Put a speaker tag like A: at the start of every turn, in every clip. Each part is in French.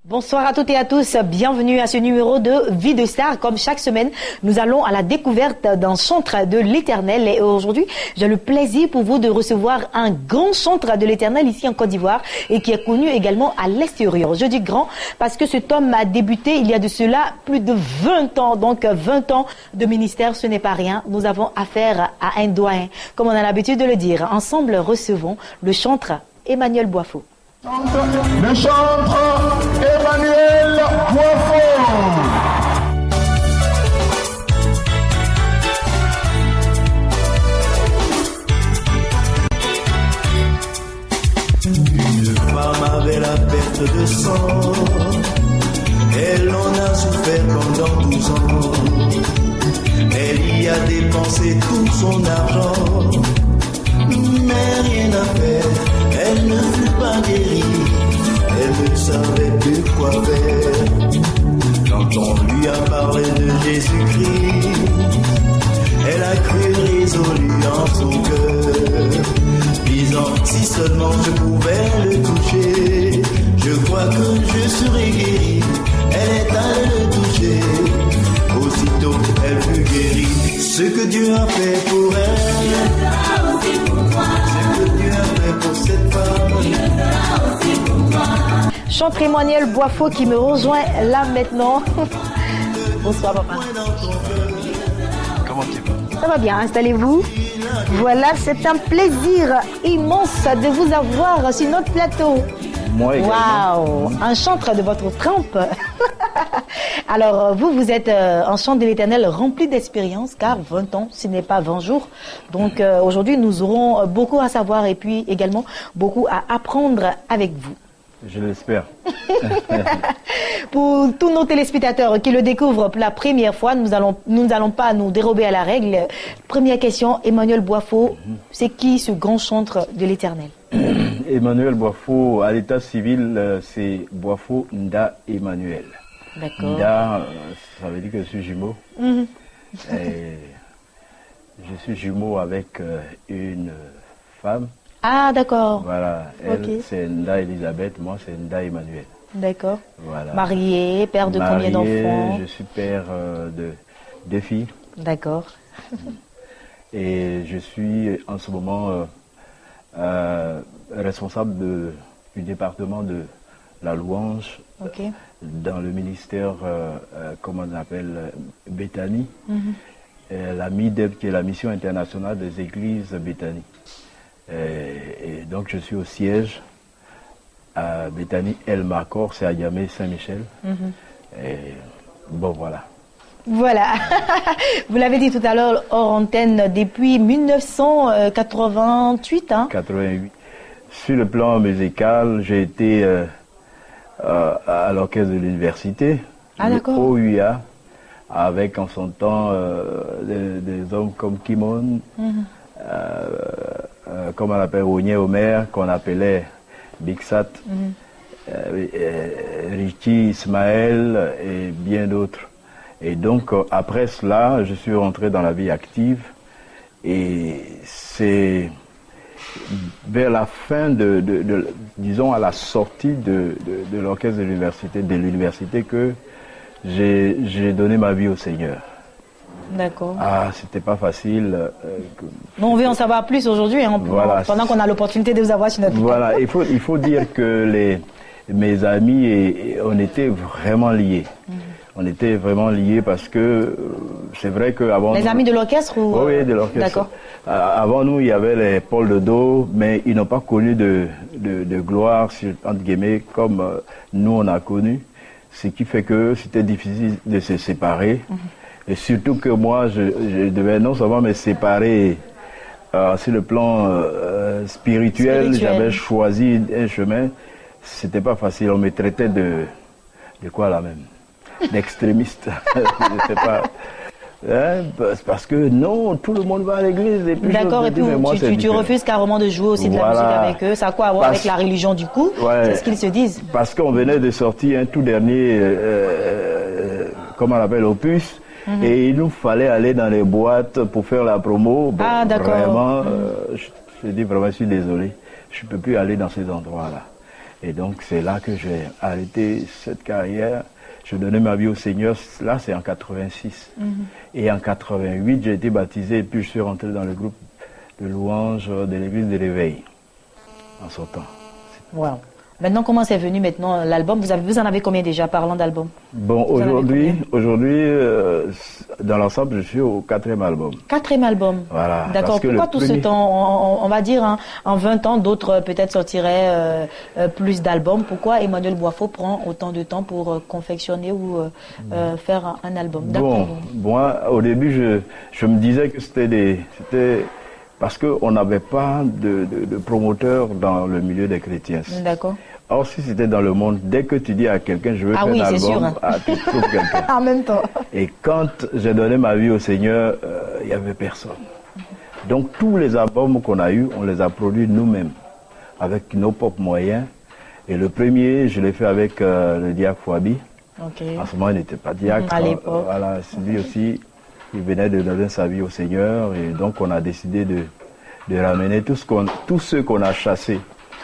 A: Bonsoir à toutes et à tous, bienvenue à ce numéro de Vie de Star. Comme chaque semaine, nous allons à la découverte d'un chantre de l'Éternel. Et aujourd'hui, j'ai le plaisir pour vous de recevoir un grand chantre de l'Éternel ici en Côte d'Ivoire et qui est connu également à l'extérieur. Je dis grand parce que cet homme a débuté il y a de cela plus de 20 ans. Donc 20 ans de ministère, ce n'est pas rien. Nous avons affaire à un doyen, comme on a l'habitude de le dire. Ensemble, recevons le chantre Emmanuel Boifo.
B: Le chantre Emmanuel Boifo.
C: Une femme avait la perte de sang. Elle en a souffert pendant 12 ans. Elle y a dépensé tout son argent. Mais rien à faire, elle ne fut pas guérie. Elle ne savait plus quoi faire. Quand on lui a parlé de Jésus-Christ, elle a cru résolu en son cœur, disant si seulement je pouvais le toucher, je crois que je serais guérie. Elle est allée le toucher, aussitôt elle fut guérie. Ce que Dieu a fait pour elle, ce que Dieu a fait pour cette femme.
A: Chantre Emmanuel Boifo qui me rejoint là maintenant. Bonsoir papa.
D: Comment tu vas?
A: Ça va bien, installez-vous. Voilà, c'est un plaisir immense de vous avoir sur notre plateau.
D: Moi également.
A: Waouh, un chantre de votre trempe. Alors, vous êtes un chantre de l'Éternel rempli d'expérience, car 20 ans, ce n'est pas 20 jours. Donc, aujourd'hui, nous aurons beaucoup à savoir et puis également beaucoup à apprendre avec vous.
D: Je l'espère.
A: Pour tous nos téléspectateurs qui le découvrent pour la première fois, nous n'allons pas nous dérober à la règle. Première question, Emmanuel Boifo, c'est qui ce grand chantre de l'Éternel?
D: Emmanuel Boifo, à l'état civil, c'est Boifo Nda Emmanuel.
A: D'accord.
D: Nda, ça veut dire que je suis jumeau. Et je suis jumeau avec une femme.
A: Ah, d'accord.
D: Voilà, elle,
A: Okay.
D: c'est Nda Elisabeth, moi c'est Nda Emmanuel.
A: D'accord.
D: Voilà.
A: Marié, père de combien d'enfants?
D: Je suis père de 2 filles.
A: D'accord.
D: Et je suis en ce moment responsable du département de la louange
A: Ok.
D: dans le ministère, comment on appelle, Bethany, la MIDEB qui est la Mission internationale des églises Bethany. Et donc je suis au siège à Bethany El Makor, c'est à Yamé Saint-Michel. Et bon voilà.
A: Voilà. Vous l'avez dit tout à l'heure hors antenne, depuis 1988. Hein?
D: 88. Sur le plan musical, j'ai été à l'orchestre de l'université, OUA, avec en son temps des hommes comme Kimon, comme on appelle Ogné Omer, qu'on appelait Big Sat, Richie Ismaël et bien d'autres. Et donc après cela, je suis rentré dans la vie active et c'est vers la fin disons à la sortie de l'orchestre de l'université que j'ai donné ma vie au Seigneur.
A: D'accord.
D: Ah, c'était pas facile.
A: On veut en savoir plus aujourd'hui, hein,
D: voilà.
A: Pendant qu'on a l'opportunité de vous avoir sur notre
D: Voilà, il faut dire que mes amis, on était vraiment liés. On était vraiment liés parce que c'est vrai qu'avant...
A: Les amis de l'orchestre ou...
D: Oui, de l'orchestre.
A: D'accord.
D: Avant nous, il y avait les Paul de Do, mais ils n'ont pas connu de gloire, entre guillemets, comme nous on a connu. Ce qui fait que c'était difficile de se séparer. Et surtout que moi, je devais non seulement me séparer sur le plan spirituel, j'avais choisi un chemin. C'était pas facile, on me traitait de quoi là même? D'extrémiste. Je sais pas. Parce que non, tout le monde va à l'église.
A: D'accord, et puis tu refuses carrément de jouer aussi de la musique avec eux. Ça a quoi à voir avec la religion du coup? C'est ce qu'ils se disent.
D: Parce qu'on venait de sortir un tout dernier, comment on appelle, opus, et il nous fallait aller dans les boîtes pour faire la promo. Bon,
A: d'accord.
D: Vraiment, je dis vraiment, je suis désolé, je ne peux plus aller dans ces endroits-là. Et donc c'est là que j'ai arrêté cette carrière. Je donnais ma vie au Seigneur, là c'est en 86. Et en 88, j'ai été baptisé et puis je suis rentré dans le groupe de louanges de l'église de l'éveil en sortant.
A: Wow. Maintenant, comment c'est venu maintenant l'album? Vous en avez combien déjà, parlant d'album?
D: Bon, aujourd'hui, dans l'ensemble, je suis au 4e album.
A: 4e album.
D: Voilà.
A: D'accord. Pourquoi tout ce temps? On va dire, hein, en 20 ans, d'autres peut-être sortiraient plus d'albums. Pourquoi Emmanuel Boifo prend autant de temps pour confectionner ou faire un album?
D: Bon, moi, au début, je me disais que c'était parce qu'on n'avait pas de promoteurs dans le milieu des chrétiens.
A: D'accord.
D: Or, si c'était dans le monde, dès que tu dis à quelqu'un, je veux faire un album,
A: sûr, hein.
D: Tu trouves quelqu'un.
A: En même temps.
D: Et quand j'ai donné ma vie au Seigneur, il n'y avait personne. Donc, tous les albums qu'on a eus, on les a produits nous-mêmes, avec nos propres moyens. Et le premier, je l'ai fait avec le diacre Fouabi.
A: Okay.
D: En ce moment, il n'était pas diacre.
A: À l'époque.
D: Voilà, lui aussi, il venait de donner sa vie au Seigneur. Et donc, on a décidé de ramener tous ceux qu'on a chassés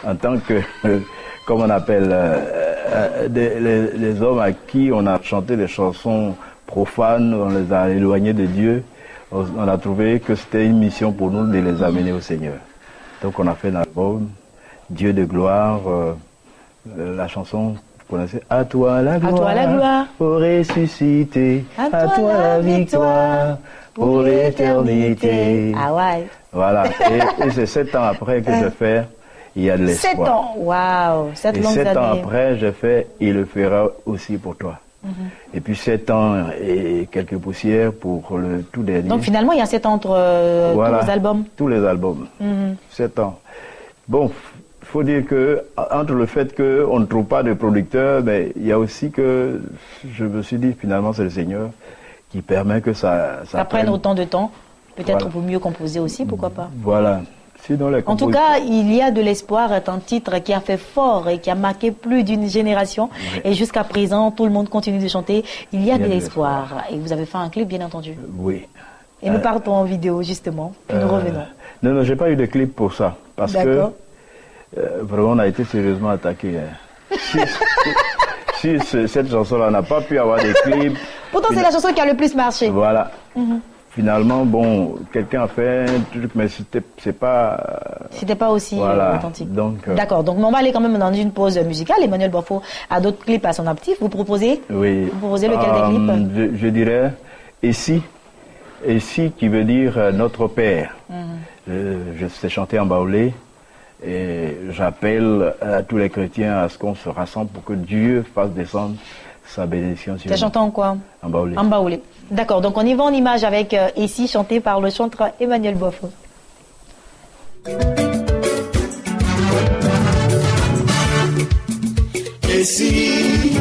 D: en tant que, comme on appelle, les hommes à qui on a chanté des chansons profanes, on les a éloignés de Dieu. On a trouvé que c'était une mission pour nous de les amener au Seigneur. Donc, on a fait un album, Dieu de gloire, la chanson, vous connaissez, à toi la gloire, pour ressusciter, à toi la victoire, pour l'éternité.
A: Ah ouais.
D: Voilà, et c'est 7 ans après que je fais Il y a de l'espoir.
A: 7 ans, waouh, 7 longues années.
D: 7 ans après, j'ai fait Il le fera aussi pour toi. Et puis 7 ans et quelques poussières pour le tout dernier.
A: Donc finalement, il y a 7 ans entre tous les albums.
D: Tous les albums. 7 ans. Bon, il faut dire que entre le fait qu'on ne trouve pas de producteur, mais il y a aussi que je me suis dit finalement c'est le Seigneur qui permet que ça
A: prenne autant de temps. Peut-être pour mieux composer aussi, pourquoi pas.
D: Voilà.
A: En tout cas, il y a de l'espoir, est un titre qui a fait fort et qui a marqué plus d'une génération. Oui. Et jusqu'à présent, tout le monde continue de chanter. Il y a de l'espoir. Et vous avez fait un clip, bien entendu.
D: Oui.
A: Et nous partons en vidéo, justement. Puis nous revenons.
D: Non, j'ai pas eu de clip pour ça. Parce que vraiment, on a été sérieusement attaqué. Si cette chanson-là n'a pas pu avoir des clips...
A: Pourtant, c'est la chanson qui a le plus marché.
D: Voilà. Finalement, bon, quelqu'un a fait un truc, mais c'est pas...
A: C'était pas aussi authentique. D'accord, donc on va aller quand même dans une pause musicale. Emmanuel Boifo a d'autres clips à son actif. Vous proposez?
D: Oui.
A: Vous proposez lequel des clips?
D: Je dirais « Et si qui veut dire « Notre Père ». Je sais chanter en baoulé et j'appelle à tous les chrétiens à ce qu'on se rassemble pour que Dieu fasse descendre sa bénédiction sur nous.
A: Tu chanté en quoi?
D: En baoulé.
A: En baoulé. D'accord, donc on y va en image avec Ici, chanté par le chanteur Emmanuel Boifo.
C: Et si,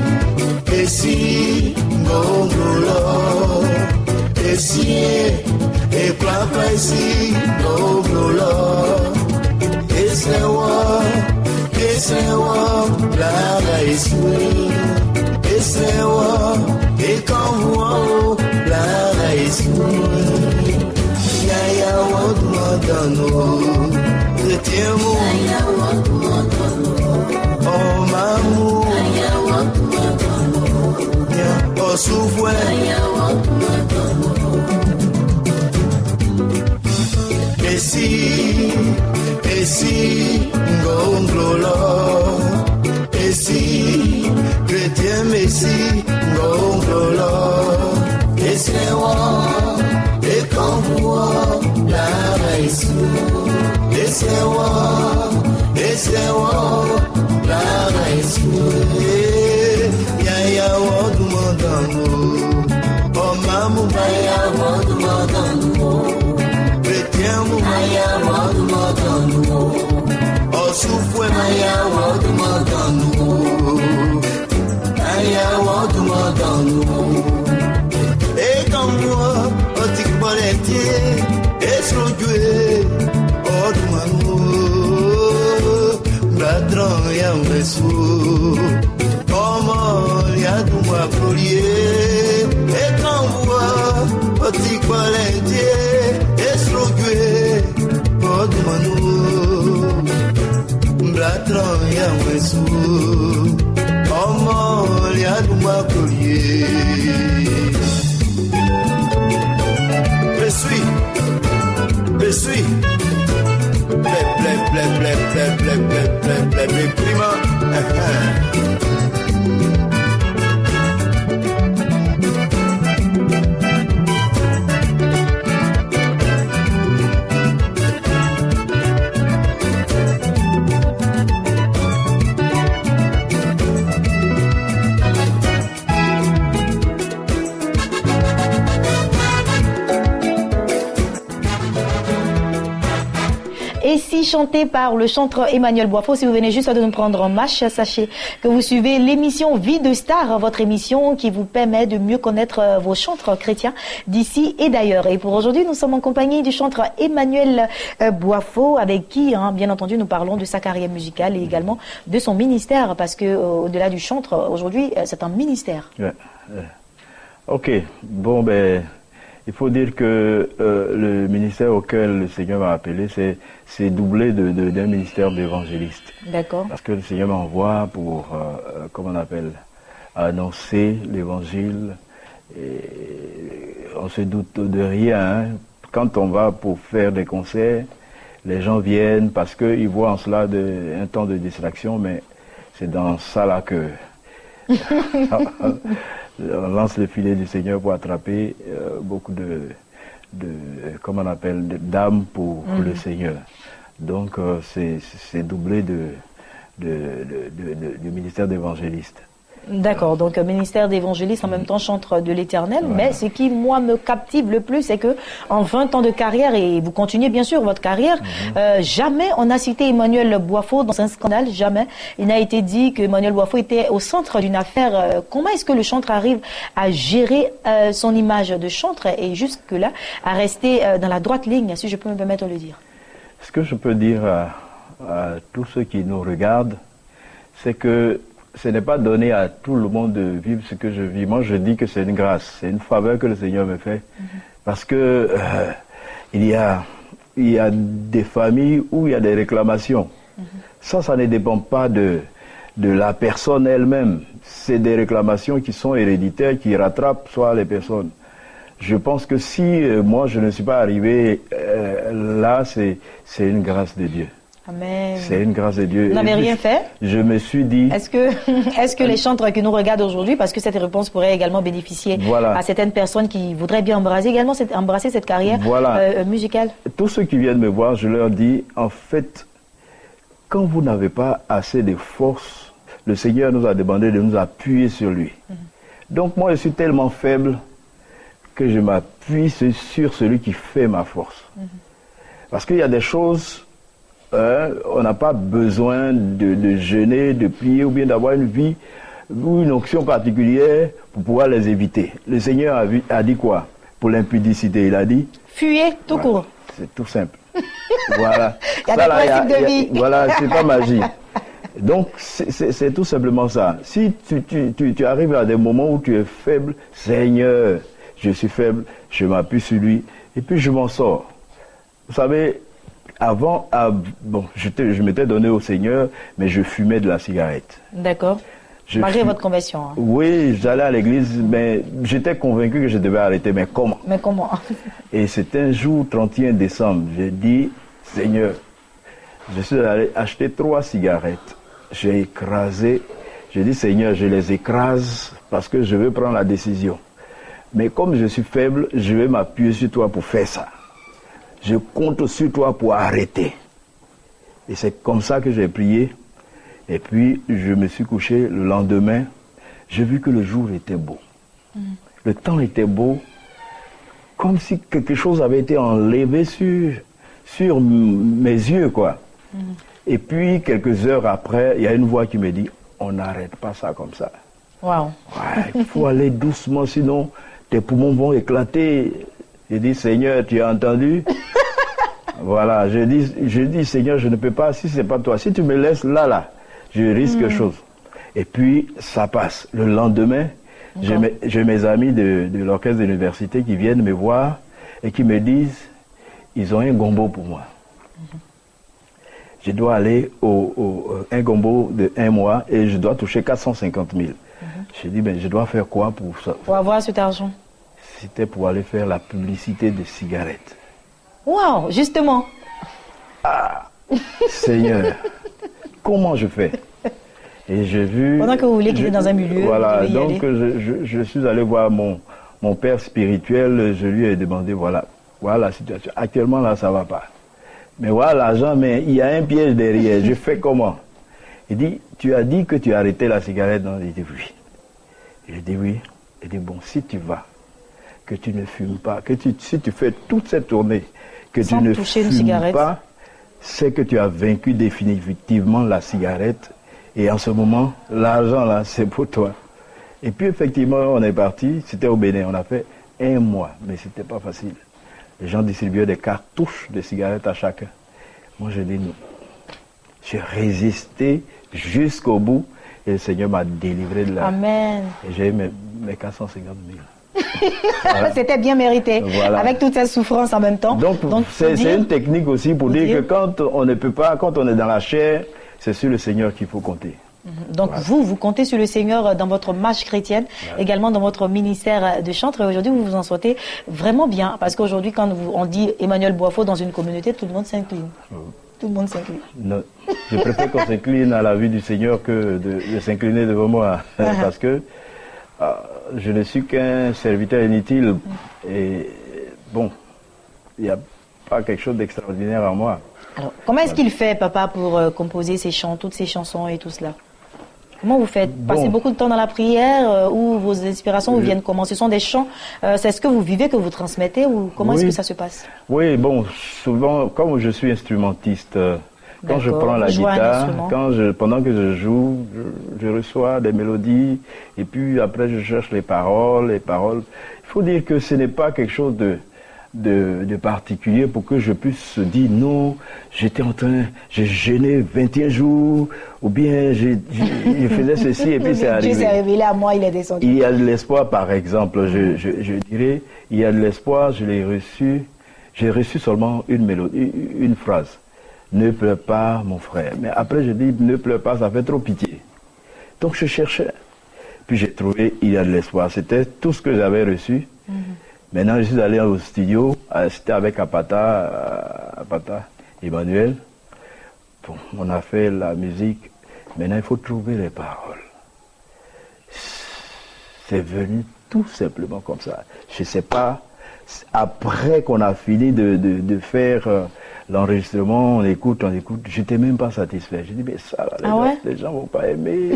C: gongolo, et si, et plapa ici, gongolo, et c'est wa, la raïsou. Et quand vous la raison, Yaya Wadmadano, le tiens-moi, oh mamou, oh souffle, et si, gonglolo, et si, chrétien Messi, gonglolo, et c'est moi, et quand vous la raison, et c'est moi, la raison, Yaya Wadumandano, oh mamou, Yaya Wadumandano, chrétien Yaya Wadumandano, oh souffle, Yaya Wadumandano. Et comme moi, lentier, eslogue, odumano, bratran yambesu, como yaduma prolier, et envoie, petit quoi lentier, eslogue, odumano, bratran yambesu, como yaduma prolier. Je suis prima.
A: Et si chanté par le chanteur Emmanuel Boifo, si vous venez juste de nous prendre en marche, sachez que vous suivez l'émission Vie de Star, votre émission qui vous permet de mieux connaître vos chanteurs chrétiens d'ici et d'ailleurs. Et pour aujourd'hui, nous sommes en compagnie du chanteur Emmanuel Boifo, avec qui, bien entendu, nous parlons de sa carrière musicale et également de son ministère, parce que au-delà du chanteur, aujourd'hui, c'est un ministère.
D: Ouais. Ok, bon ben... Il faut dire que le ministère auquel le Seigneur m'a appelé, c'est doublé d'un ministère d'évangéliste.
A: D'accord. Parce
D: que le Seigneur m'envoie pour, comment on appelle, annoncer l'évangile. On se doute de rien. Hein. Quand on va pour faire des concerts, les gens viennent parce qu'ils voient en cela un temps de distraction, mais c'est dans ça là que... on lance le filet du Seigneur pour attraper beaucoup comment on appelle, d'âmes pour le Seigneur. Donc c'est doublé du ministère d'évangéliste.
A: D'accord, donc ministère d'évangéliste en même temps chanteur de l'Éternel, mais ce qui moi me captive le plus, c'est que en 20 ans de carrière, et vous continuez bien sûr votre carrière, jamais on a cité Emmanuel Boifo dans un scandale, jamais. Il n'a été dit que Emmanuel Boifo était au centre d'une affaire. Comment est-ce que le chanteur arrive à gérer son image de chanteur et jusque-là à rester dans la droite ligne, si je peux me permettre de le dire?
D: Ce que je peux dire à tous ceux qui nous regardent, c'est que ce n'est pas donné à tout le monde de vivre ce que je vis. Moi, je dis que c'est une grâce, c'est une faveur que le Seigneur me fait. Parce que il y a des familles où il y a des réclamations. Ça ne dépend pas de la personne elle-même. C'est des réclamations qui sont héréditaires, qui rattrapent soit les personnes. Je pense que si moi, je ne suis pas arrivé là, c'est une grâce de Dieu.
A: Amen.
D: C'est une grâce de Dieu.
A: Vous n'avez rien fait?
D: Je me suis dit...
A: Est-ce que les chanteurs qui nous regardent aujourd'hui, parce que cette réponse pourrait également bénéficier à certaines personnes qui voudraient bien embrasser cette carrière musicale?
D: Tous ceux qui viennent me voir, je leur dis, en fait, quand vous n'avez pas assez de force, le Seigneur nous a demandé de nous appuyer sur lui. Donc moi, je suis tellement faible que je m'appuie sur celui qui fait ma force. Parce qu'il y a des choses... on n'a pas besoin de jeûner, de prier ou bien d'avoir une vie ou une onction particulière pour pouvoir les éviter. Le Seigneur a dit quoi? Pour l'impudicité, il a dit...
A: Fuyez tout court.
D: C'est tout simple. Voilà.
A: Il y a des principes de vie.
D: Voilà, c'est pas magique. Donc, c'est tout simplement ça. Si tu arrives à des moments où tu es faible, Seigneur, je suis faible, je m'appuie sur lui, et puis je m'en sors. Vous savez... Avant, je m'étais donné au Seigneur, mais je fumais de la cigarette.
A: D'accord. Malgré votre conversion. Hein.
D: Oui, j'allais à l'église, mais j'étais convaincu que je devais arrêter. Mais comment? Et c'était un jour, 31 décembre, j'ai dit, Seigneur, je suis allé acheter 3 cigarettes. J'ai écrasé. J'ai dit, Seigneur, je les écrase parce que je veux prendre la décision. Mais comme je suis faible, je vais m'appuyer sur toi pour faire ça. Je compte sur toi pour arrêter. Et c'est comme ça que j'ai prié. Et puis, je me suis couché le lendemain. J'ai vu que le jour était beau. Le temps était beau. Comme si quelque chose avait été enlevé sur mes yeux, quoi. Et puis, quelques heures après, il y a une voix qui me dit, on n'arrête pas ça comme ça.
A: Wow.
D: Ouais, il faut aller doucement, sinon tes poumons vont éclater. J'ai dit, Seigneur, tu as entendu? Voilà, je dis, Seigneur, je ne peux pas, si c'est pas toi. Si tu me laisses là, je risque quelque chose. Et puis, ça passe. Le lendemain, j'ai mes amis de l'orchestre de l'université qui viennent me voir et qui me disent, ils ont un gombo pour moi. Je dois aller un gombo de 1 mois et je dois toucher 450 000. J'ai dit, ben, je dois faire quoi pour ça?
A: Pour avoir cet argent.
D: C'était pour aller faire la publicité des cigarettes.
A: Waouh, justement.
D: Ah, Seigneur, comment je fais? Et j'ai vu...
A: Pendant que vous vouliez quitter dans un milieu,
D: voilà, donc je suis allé voir mon père spirituel, je lui ai demandé, voilà la situation. Actuellement, là, ça ne va pas. Mais voilà l'argent, mais il y a un piège derrière. Je fais comment? Il dit, tu as dit que tu as arrêté la cigarette, non? Il dit oui. Je dis oui. Il dit, bon, si tu vas, que tu ne fumes pas, si tu fais toute cette tournée, que tu ne fumes pas, c'est que tu as vaincu définitivement la cigarette. Et en ce moment, l'argent là, c'est pour toi. Et puis effectivement, on est parti, c'était au Bénin, on a fait 1 mois, mais c'était pas facile. Les gens distribuaient des cartouches de cigarettes à chacun. Moi, j'ai dit non. J'ai résisté jusqu'au bout et le Seigneur m'a délivré de là.
A: Amen.
D: Et j'ai eu mes 450 000.
A: Voilà. C'était bien mérité, voilà. Avec toute cette souffrance en même temps.
D: Donc c'est une technique aussi pour dire que quand on ne peut pas, quand on est dans la chair, c'est sur le Seigneur qu'il faut compter.
A: Donc voilà. vous comptez sur le Seigneur dans votre marche chrétienne, également dans votre ministère de chantre. Et aujourd'hui, vous vous en sortez vraiment bien. Parce qu'aujourd'hui, quand on dit Emmanuel Boifo dans une communauté, tout le monde s'incline. Tout le monde s'incline.
D: Je préfère qu'on s'incline à la vue du Seigneur que de s'incliner devant moi. Parce que je ne suis qu'un serviteur inutile. Et bon, il n'y a pas quelque chose d'extraordinaire en moi.
A: Alors, comment est-ce qu'il fait, papa, pour composer ces chants, toutes ces chansons et tout cela? Comment vous faites? Passez beaucoup de temps dans la prière ou vos inspirations vous viennent comment? Ce sont des chants, c'est ce que vous vivez, que vous transmettez ou comment est-ce que ça se passe?
D: Oui, bon, souvent, comme je suis instrumentiste, quand je prends la guitare, pendant que je joue, je reçois des mélodies et puis après je cherche les paroles. Il faut dire que ce n'est pas quelque chose de particulier pour que je puisse dire non, j'ai jeûné 21 jours, ou bien je faisais ceci et puis c'est arrivé.
A: Dieu s'est révélé à moi, il est descendu.
D: Il y a de l'espoir, par exemple, je dirais, il y a de l'espoir, j'ai reçu seulement une mélodie, une phrase. Ne pleure pas, mon frère. Mais après, je dis, ne pleure pas, ça fait trop pitié. Donc je cherchais. Puis j'ai trouvé, il y a de l'espoir. C'était tout ce que j'avais reçu. Maintenant, je suis allé au studio, c'était avec Apata, Emmanuel. Bon, on a fait la musique. Maintenant, il faut trouver les paroles. C'est venu tout simplement comme ça. Je ne sais pas, après qu'on a fini de faire l'enregistrement, on écoute, j'étais même pas satisfait. J'ai dit, mais ça, là, les gens vont pas aimer.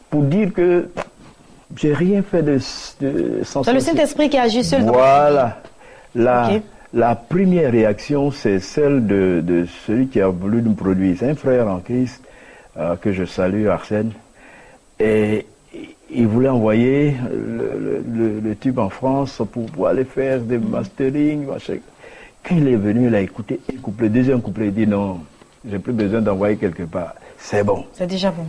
D: Pour dire que j'ai rien fait de sensation.
A: C'est le Saint-Esprit qui agit seul.
D: Voilà. La première réaction, c'est celle de celui qui a voulu nous produire. C'est un frère en Christ que je salue, Arsène. Et il voulait envoyer le tube en France pour aller faire des mastering. Quand il est venu, il a écouté un couplet, deuxième couplet, il dit non, j'ai plus besoin d'envoyer quelque part. C'est bon.
A: C'est déjà bon.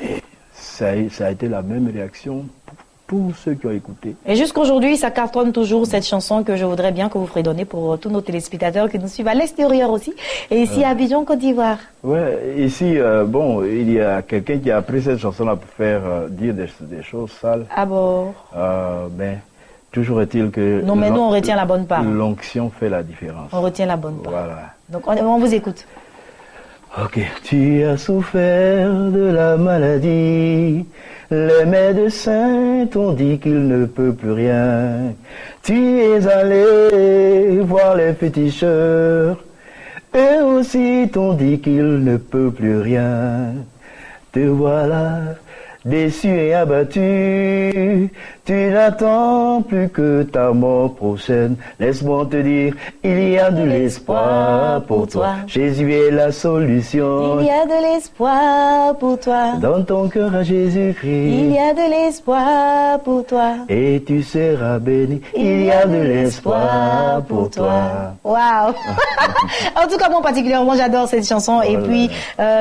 D: Et ça a été la même réaction pour tous ceux qui ont écouté.
A: Et jusqu'aujourd'hui, ça cartonne toujours cette chanson que je voudrais bien que vous fredonnez pour tous nos téléspectateurs qui nous suivent à l'extérieur aussi. Et ici à Abidjan, Côte d'Ivoire.
D: Oui, ici, bon, il y a quelqu'un qui a pris cette chanson-là pour faire dire des choses sales.
A: Ah bon?
D: Mais toujours est-il que...
A: Non, mais nous, on retient la bonne part.
D: L'onction fait la différence.
A: On retient la bonne part.
D: Voilà.
A: Donc, on vous écoute.
D: Ok. Tu as souffert de la maladie. Les médecins t'ont dit qu'il ne peut plus rien. Tu es allé voir les féticheurs. Eux aussi t'ont dit qu'il ne peut plus rien. Te voilà déçu et abattu, tu n'attends plus que ta mort prochaine. Laisse-moi te dire, il y a de l'espoir pour toi. Jésus est la solution.
A: Il y a de l'espoir pour toi.
D: Dans ton cœur à Jésus-Christ.
A: Il y a de l'espoir pour toi.
D: Et tu seras béni. Il y a de l'espoir pour toi.
A: Waouh. En tout cas, moi particulièrement, j'adore cette chanson. Et puis,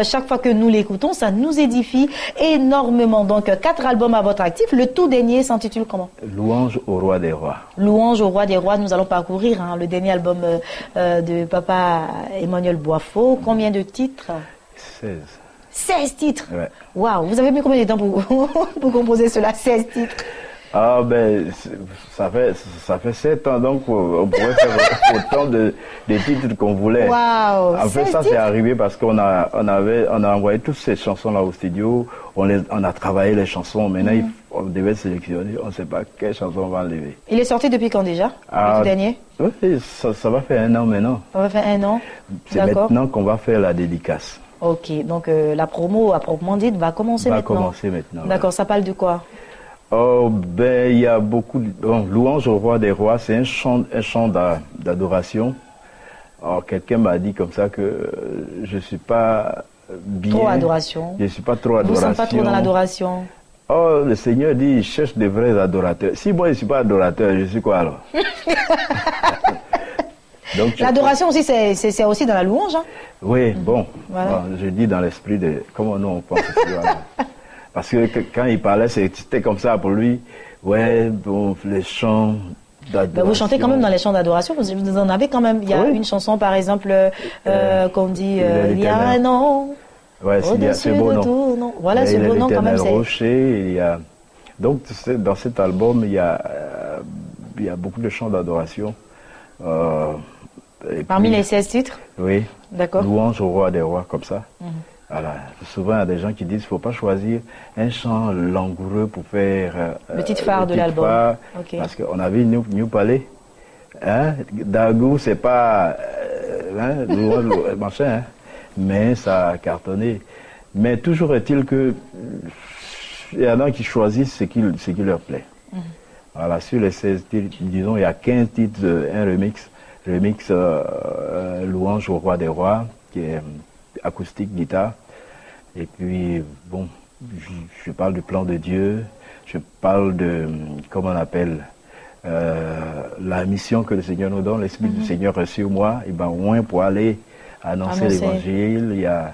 A: chaque fois que nous l'écoutons, ça nous édifie énormément. Donc, 4 albums à votre actif. Le tout dernier s'intitule comment?
D: Louange au roi des rois.
A: Louange au roi des rois. Nous allons parcourir le dernier album de papa Emmanuel Boifo. Combien de titres?
D: 16.
A: 16 titres.
D: Ouais.
A: Waouh. Vous avez mis combien de temps pour composer cela? 16 titres.
D: Ah ben, ça fait 7 ans, donc on pourrait faire autant de titres qu'on voulait.
A: Waouh.
D: En fait, ça c'est arrivé parce qu'on a envoyé toutes ces chansons-là au studio, on a travaillé les chansons, maintenant on devait sélectionner, on ne sait pas quelle chanson on va enlever.
A: Il est sorti depuis quand déjà? Le tout dernier?
D: Oui, ça va faire 1 an maintenant.
A: Ça va faire 1 an.
D: C'est maintenant qu'on va faire la dédicace.
A: Ok, donc la promo à proprement dite va commencer maintenant.
D: Va commencer maintenant.
A: D'accord, ça parle de quoi?
D: Oh, ben, il y a beaucoup de... Bon, Louange au roi des rois, c'est un chant d'adoration. Alors, quelqu'un m'a dit comme ça que je suis pas bien...
A: Trop adoration.
D: Je suis pas trop adoration.
A: Vous ne sentez pas trop dans l'adoration?
D: Oh, le Seigneur dit, il cherche des vrais adorateurs. Si moi, je suis pas adorateur, je suis quoi alors?
A: L'adoration aussi, c'est aussi dans la louange, hein?
D: Oui, bon.
A: Voilà.
D: Bon, je dis dans l'esprit de... Comment nous, on pense aussi, voilà. Parce que quand il parlait, c'était comme ça pour lui. Ouais, bon, les chants d'adoration.
A: Vous chantez quand même dans les chants d'adoration. Vous en avez quand même. Il y a une chanson, par exemple, qu'on dit il y a un nom.
D: Ouais, c'est beau nom.
A: Non. Voilà, ce beau nom quand même.
D: Rocher, il y a... Donc, dans cet album, il y a beaucoup de chants d'adoration.
A: Parmi les 16 titres?
D: Oui.
A: D'accord.
D: Louange au roi des rois, comme ça. Voilà. Souvent, il y a des gens qui disent qu'il ne faut pas choisir un chant langoureux pour faire...
A: le titre phare de l'album.
D: Okay. Parce qu'on a vu New Palais. Hein? Dagou, c'est pas... machin, hein? Mais ça a cartonné. Mais toujours est-il que... Il y en a qui choisissent ce qui leur plaît. Voilà, sur les 16 titres, disons, il y a 15 titres, un remix. Louange au roi des rois, qui est... acoustique, guitare, et puis bon, je parle du plan de Dieu, je parle de, comment on appelle, la mission que le Seigneur nous donne, l'Esprit du Seigneur est sur moi, et ben au moins pour aller annoncer l'évangile, il y a,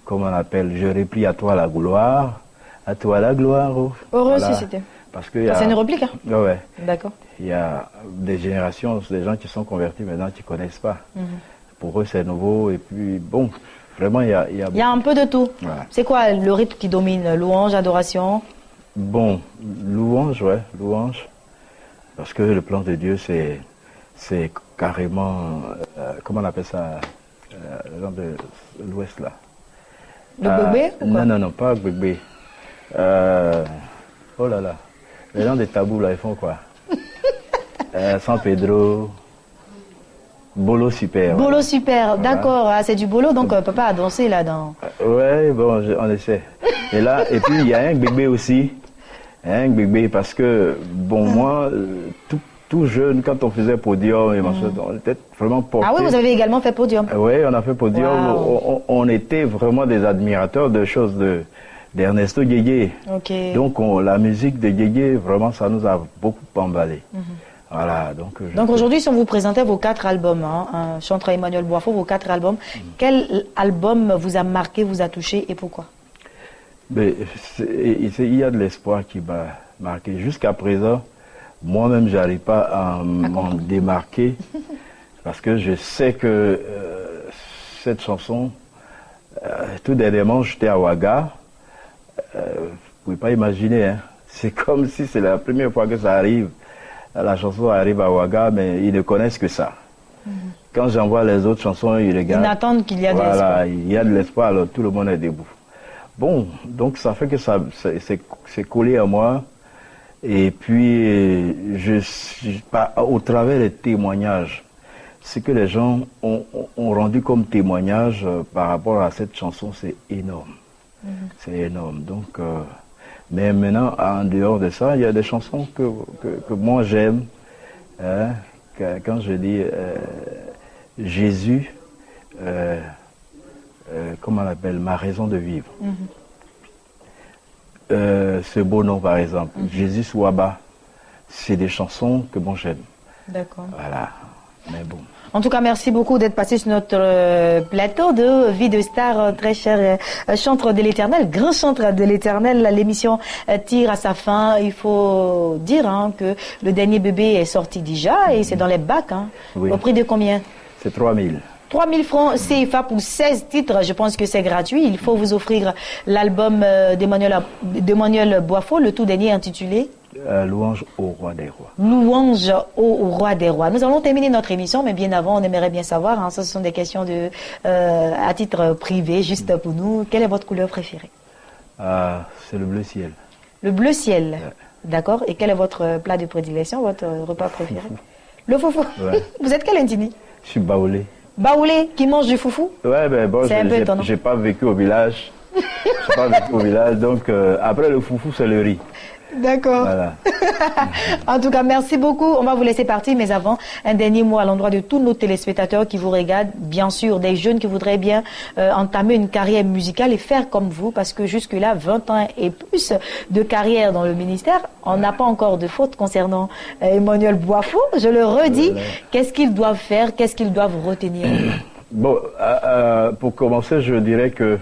D: comment on appelle, je replie à toi la gloire, à toi la gloire.
A: Heureux si c'était.
D: Parce que
A: c'est une réplique, hein?
D: Ouais.
A: D'accord.
D: Il y a des générations, des gens qui sont convertis maintenant qui ne connaissent pas. Pour eux, c'est nouveau. Et puis, bon, vraiment, il y a
A: un peu de tout.
D: Voilà.
A: C'est quoi le rythme qui domine? Louange, adoration?
D: Bon, louange. Parce que le plan de Dieu, c'est carrément, comment on appelle ça, le genre de l'Ouest, là.
A: Le bébé ou quoi?
D: Non, pas bébé. Oh là là. Les gens des tabous, là, ils font quoi? San Pedro... Bolo super.
A: Bolo super, voilà. D'accord, c'est du bolo, donc papa a dansé là-dedans.
D: Ouais, bon, on essaie. Et là, et puis il y a un bébé aussi, parce que, bon, moi, tout jeune, quand on faisait podium, et on était vraiment portés.
A: Ah oui, vous avez également fait podium?
D: Oui, on a fait podium. Wow. On était vraiment des admirateurs de choses d'Ernesto Guégué.
A: Okay.
D: Donc la musique de Guégué, vraiment, ça nous a beaucoup emballé. Voilà, donc
A: aujourd'hui, si on vous présentait vos 4 albums, hein, chanteur Emmanuel Boifo, vos 4 albums, quel album vous a marqué, vous a touché et pourquoi?
D: Mais, il y a de l'espoir qui m'a marqué. Jusqu'à présent, moi-même, je n'arrive pas à m'en démarquer parce que je sais que cette chanson, tout dernièrement, j'étais à Ouaga. Vous ne pouvez pas imaginer, hein, c'est comme si c'est la première fois que ça arrive. La chanson arrive à Ouaga, mais ils ne connaissent que ça. Quand j'envoie les autres chansons, ils regardent.
A: Ils attendent qu'il y a de l'espoir.
D: Voilà, il y a de l'espoir, alors tout le monde est debout. Bon, donc ça fait que c'est collé à moi. Et puis, au travers des témoignages, ce que les gens ont rendu comme témoignage par rapport à cette chanson, c'est énorme. C'est énorme. Donc, mais maintenant, en dehors de ça, il y a des chansons que moi j'aime. Hein, quand je dis Jésus, comment on l'appelle, ma raison de vivre. Ce beau nom, par exemple, Jésus Swaba, c'est des chansons que moi j'aime.
A: D'accord.
D: Voilà. Mais bon.
A: En tout cas, merci beaucoup d'être passé sur notre plateau de Vie de Star, très cher chantre de l'Éternel, grand chantre de l'Éternel. L'émission tire à sa fin. Il faut dire que le dernier bébé est sorti déjà et c'est dans les bacs.
D: Oui.
A: Au prix de combien?
D: C'est 3000.
A: 3000 francs CFA pour 16 titres. Je pense que c'est gratuit. Il faut vous offrir l'album d'Emmanuel Boifo, le tout dernier intitulé
D: Louange au roi des rois.
A: Louange au roi des rois. Nous allons terminer notre émission, mais bien avant, on aimerait bien savoir, ce sont des questions à titre privé, juste pour nous. Quelle est votre couleur préférée?
D: C'est le bleu ciel.
A: Le bleu ciel,
D: Ouais.
A: d'accord. Et quel est votre plat de prédilection, votre repas préféré?
D: Foufou.
A: Le foufou.
D: Ouais.
A: Vous êtes quel Indini?
D: Je suis baoulé.
A: Baoulé, qui mange du foufou?
D: Ouais, ben bon,
A: C'est un peu étonnant.
D: j'ai pas vécu au village. J'ai pas vécu au village, donc après le foufou, c'est le riz.
A: D'accord.
D: Voilà.
A: En tout cas, merci beaucoup. On va vous laisser partir, mais avant, un dernier mot à l'endroit de tous nos téléspectateurs qui vous regardent, bien sûr, des jeunes qui voudraient bien entamer une carrière musicale et faire comme vous, parce que jusque-là, 20 ans et plus de carrière dans le ministère, on n'a pas encore de faute concernant Emmanuel Boifo. Je le redis, qu'est-ce qu'ils doivent faire, qu'est-ce qu'ils doivent retenir?
D: Bon, pour commencer, je dirais que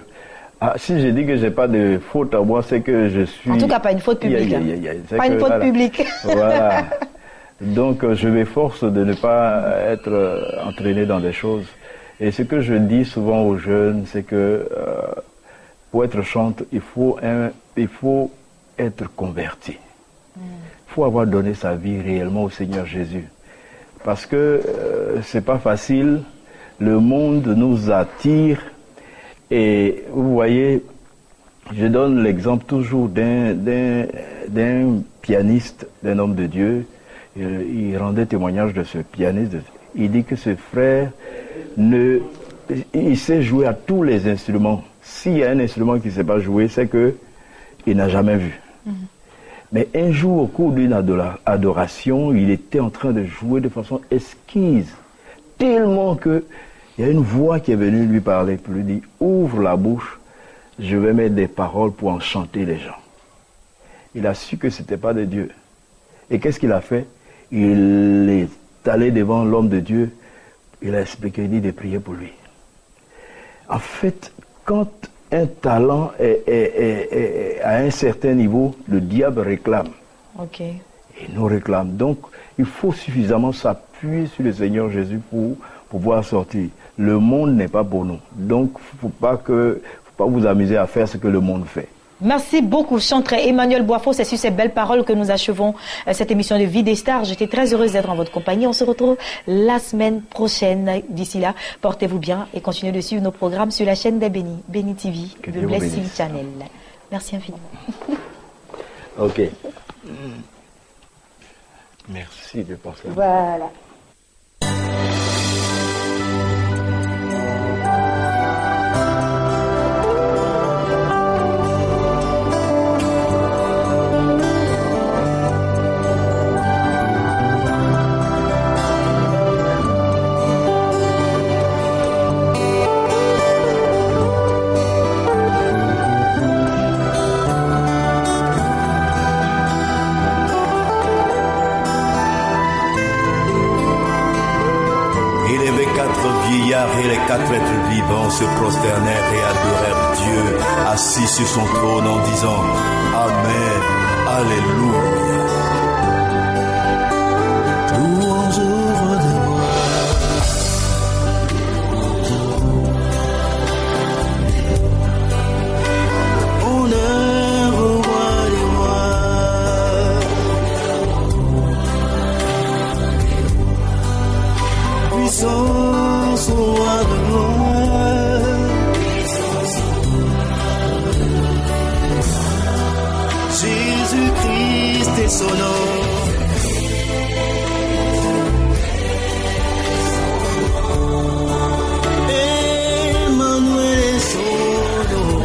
D: si j'ai dit que j'ai pas de faute à moi, c'est que je suis...
A: En tout cas, pas une faute publique. Pas une faute publique.
D: Voilà. Donc, je m'efforce de ne pas être entraîné dans des choses. Et ce que je dis souvent aux jeunes, c'est que pour être chanteur, il faut être converti. Il faut avoir donné sa vie réellement au Seigneur Jésus. Parce que c'est pas facile. Le monde nous attire. Et vous voyez, je donne l'exemple toujours d'un pianiste, d'un homme de Dieu. Il rendait témoignage de ce pianiste. Il dit que ce frère, il sait jouer à tous les instruments. S'il y a un instrument qu'il ne sait pas jouer, c'est qu'il n'a jamais vu. Mais un jour, au cours d'une adoration, il était en train de jouer de façon exquise. Tellement que il y a une voix qui est venue lui parler, pour lui dire, ouvre la bouche, je vais mettre des paroles pour enchanter les gens. Il a su que ce n'était pas de Dieu. Et qu'est-ce qu'il a fait? Il est allé devant l'homme de Dieu, il a expliqué, il dit de prier pour lui. En fait, quand un talent est à un certain niveau, le diable réclame.
A: Ok.
D: Et nous réclame. Donc, il faut suffisamment s'appuyer sur le Seigneur Jésus pour pouvoir sortir. Le monde n'est pas pour nous. Donc, faut pas vous amuser à faire ce que le monde fait.
A: Merci beaucoup, chanteur Emmanuel Boifo. C'est sur ces belles paroles que nous achevons cette émission de Vie des Stars. J'étais très heureuse d'être en votre compagnie. On se retrouve la semaine prochaine. D'ici là, portez-vous bien et continuez de suivre nos programmes sur la chaîne des Bénis, Béni TV, le Blessing Channel. Merci infiniment.
D: Ok. Merci de penser.
A: Voilà.
C: Et les quatre êtres vivants se prosternèrent et adorèrent Dieu assis sur son trône en disant Amen, Alléluia. Louange au roi des rois. Honneur au roi des rois. Puissance au roi de gloire. Jésus-Christ est son nom. Emmanuel est son nom.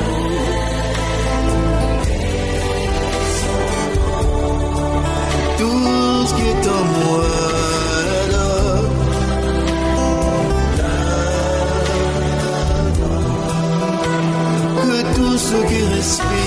C: tout ce qui respire.